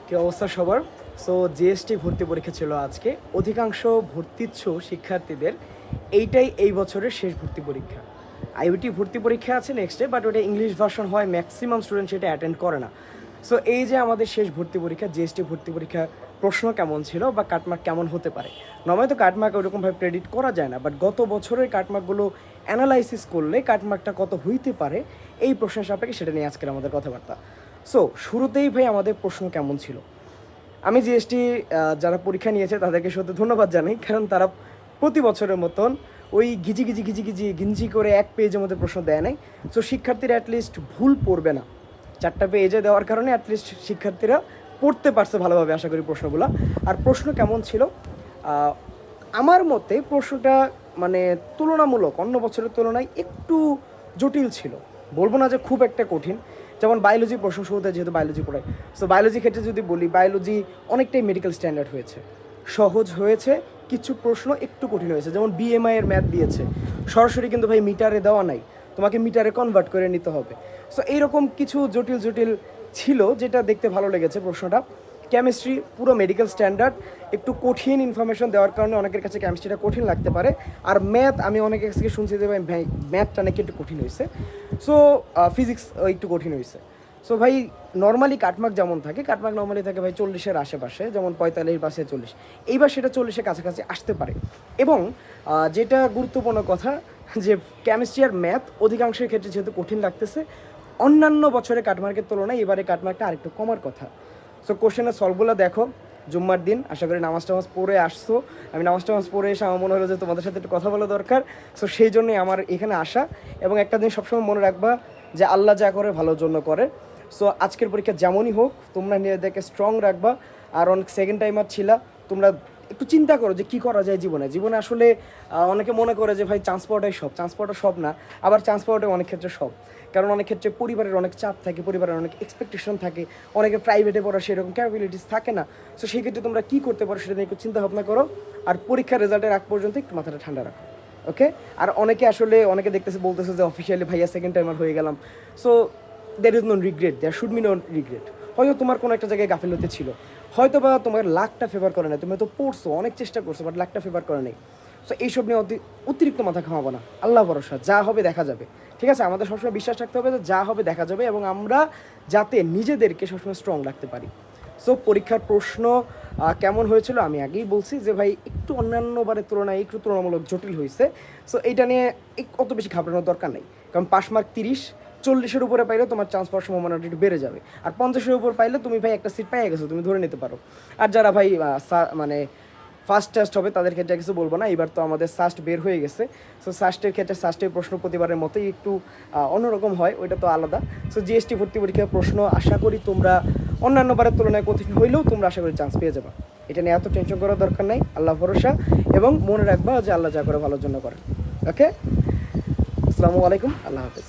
কি অবস্থা সবার? সো জিএসটি ভর্তি পরীক্ষা ছিল আজকে। অধিকাংশ ভর্তিচ্ছু শিক্ষার্থীদের এইটাই এই বছরের শেষ ভর্তি পরীক্ষা। আইইউটি ভর্তি পরীক্ষা আছে নেক্সটে, বাট ওটা ইংলিশ ভার্সন হয়, ম্যাক্সিমাম স্টুডেন্ট সেটা অ্যাটেন্ড করে না। সো এই যে আমাদের শেষ ভর্তি পরীক্ষা, জিএসটি ভর্তি পরীক্ষা প্রশ্ন কেমন ছিল বা কাটমার্ক কেমন হতে পারে, নর্মালি তো কাটমার্ক ওরকমভাবে প্রেডিক্ট করা যায় না, বাট গত বছরের কাটমার্কগুলো অ্যানালাইসিস করলে কাটমার্কটা কত হইতে পারে এই প্রশ্নের সাপেক্ষে সেটা নিয়ে আজকের আমাদের কথাবার্তা। সো শুরুতেই ভাই আমাদের প্রশ্ন কেমন ছিল। আমি জিএসটি যারা পরীক্ষা নিয়েছে তাদেরকে সত্যি ধন্যবাদ জানাই, কারণ তারা প্রতি বছরের মতন ওই ঘিঞ্জি করে এক পেজের মধ্যে প্রশ্ন দেয় নাই। সো শিক্ষার্থীরা অ্যাটলিস্ট ভুল পড়বে না। 4টা পেজে দেওয়ার কারণে অ্যাটলিস্ট শিক্ষার্থীরা পড়তে পারছে ভালোভাবে, আশা করি প্রশ্নগুলো। আর প্রশ্ন কেমন ছিল, আমার মতে প্রশ্নটা মানে তুলনামূলক অন্য বছরের তুলনায় একটু জটিল ছিল, বলবো না যে খুব একটা কঠিন। যেমন বায়োলজি প্রশ্ন, শুরুতে যেহেতু বায়োলজি পড়াই, সো বায়োলজি ক্ষেত্রে যদি বলি, বায়োলজি অনেকটাই মেডিকেল স্ট্যান্ডার্ড হয়েছে, সহজ হয়েছে। কিছু প্রশ্ন একটু কঠিন হয়েছে, যেমন বিএমআই এর ম্যাথ দিয়েছে, সরাসরি কিন্তু ভাই মিটারে দেওয়া নাই, তোমাকে মিটারে কনভার্ট করে নিতে হবে। সো এইরকম কিছু জটিল জটিল ছিল, যেটা দেখতে ভালো লেগেছে প্রশ্নটা। কেমিস্ট্রি পুরো মেডিকেল স্ট্যান্ডার্ড, একটু কঠিন ইনফরমেশন দেওয়ার কারণে অনেকের কাছে কেমিস্ট্রিটা কঠিন লাগতে পারে। আর ম্যাথ আমি অনেকের কাছ থেকে শুনছি যে ভাই ম্যাথটা নাকি একটু কঠিন হয়েছে। সো ফিজিক্স একটু কঠিন হয়েছে। সো ভাই নর্মালি কাটমার্ক যেমন থাকে, কাটমার্ক নর্মালি থাকে ভাই 40-এর আশেপাশে, যেমন 45 বা 46। এইবার সেটা 40-এর কাছাকাছি আসতে পারে। এবং যেটা গুরুত্বপূর্ণ কথা, যে কেমিস্ট্রি আর ম্যাথ অধিকাংশের ক্ষেত্রে যেহেতু কঠিন লাগতেছে, অন্যান্য বছরের কাটমার্কের তুলনায় এবারে কাটমার্কটা আরেকটু কমার কথা। সো কোশ্চেনের সলভগুলো দেখো, জুম্মার দিন আশা করি নামাজ টামাজ পড়ে আসছো। আমি নামাজ টামাজ পড়ে এসে আমার মনে হলো যে তোমাদের সাথে একটু কথা বলা দরকার। সো সেই জন্যই আমার এখানে আসা। এবং একটা দিন সবসময় মনে রাখবা যে আল্লাহ যা করে ভালোর জন্য করে। সো আজকের পরীক্ষা যেমনই হোক, তোমরা নিজেদেরকে স্ট্রং রাখবা। আর অনেক সেকেন্ড টাইমার ছিলা, তোমরা একটু চিন্তা করো যে কী করা যায় জীবনে আসলে অনেকে মনে করে যে ভাই চান্স পাওয়াটাই সব, চান্স পাওয়াটা সব না, আবার চান্স পাওয়াটাই অনেক ক্ষেত্রে সব। কারণ অনেক ক্ষেত্রে পরিবারের অনেক চাপ থাকে, পরিবারের অনেক এক্সপেকটেশন থাকে, অনেকে প্রাইভেটে পড়ার সেরকম ক্যাপাবিলিটিস থাকে না। সো সেই ক্ষেত্রে তোমরা কী করতে পারো সেটা নিয়ে একটু চিন্তা ভাবনা করো। আর পরীক্ষার রেজাল্টের আগ পর্যন্ত একটু মাথাটা ঠান্ডা রাখো, ওকে? আর অনেকে দেখতেছে বলতেছে যে অফিসিয়ালি ভাইয়া সেকেন্ড টাইমার হয়ে গেলাম। So there is no regret, there should be no regret. হয়তো তোমার কোনো একটা জায়গায় গাফিলতি ছিল, হয়তো বা তোমার লাকটা ফেভার করে না, তুমি তো পড়ছো, অনেক চেষ্টা করছো, বাট লাকটা ফেভার করে নাই। সো এইসব নিয়ে অতিরিক্ত মাথা খাওয়াবো না, আল্লাহ ভরসা, যা হবে দেখা যাবে। ঠিক আছে, আমাদের সবসময় বিশ্বাস রাখতে হবে যে যা হবে দেখা যাবে, এবং আমরা যাতে নিজেদেরকে সবসময় স্ট্রং রাখতে পারি। সো পরীক্ষার প্রশ্ন কেমন হয়েছিল আমি আগেই বলছি যে ভাই একটু অন্যান্য বারের তুলনায় একটু তুলনামূলক জটিল হয়েছে। সো এইটা নিয়ে অত বেশি ঘাবড়ানোর দরকার নেই, কারণ পাস মার্ক 30, 40-এর উপরে পাইলে তোমার চান্স পাওয়ার সম্ভাবনাটা একটু বেড়ে যাবে। আর 50-এর উপর পাইলে তুমি ভাই একটা সিট পেয়ে গেছো, তুমি ধরে নিতে পারো। আর যারা ভাই মানে ফার্স্ট টেস্ট হবে তাদের ক্ষেত্রে কিছু বলবো না, এবার তো আমাদের সাস্ট বের হয়ে গেছে। সো সাস্টের ক্ষেত্রে সাস্টের প্রশ্ন প্রতিবারের মতোই একটু অন্যরকম হয়, ওইটা তো আলাদা। সো জিএসটি ভর্তি পরীক্ষার প্রশ্ন আশা করি তোমরা অন্যান্য বারের তুলনায় কঠিন হইলেও তোমরা আশা করি চান্স পেয়ে যাবে। এটা নিয়ে এত টেনশন করার দরকার নাই, আল্লাহ ভরসা। এবং মনে রাখবা যে আল্লাহ যা করে ভালোর জন্য করে, ওকে? আসসালামু আলাইকুম, আল্লাহ হাফেজ।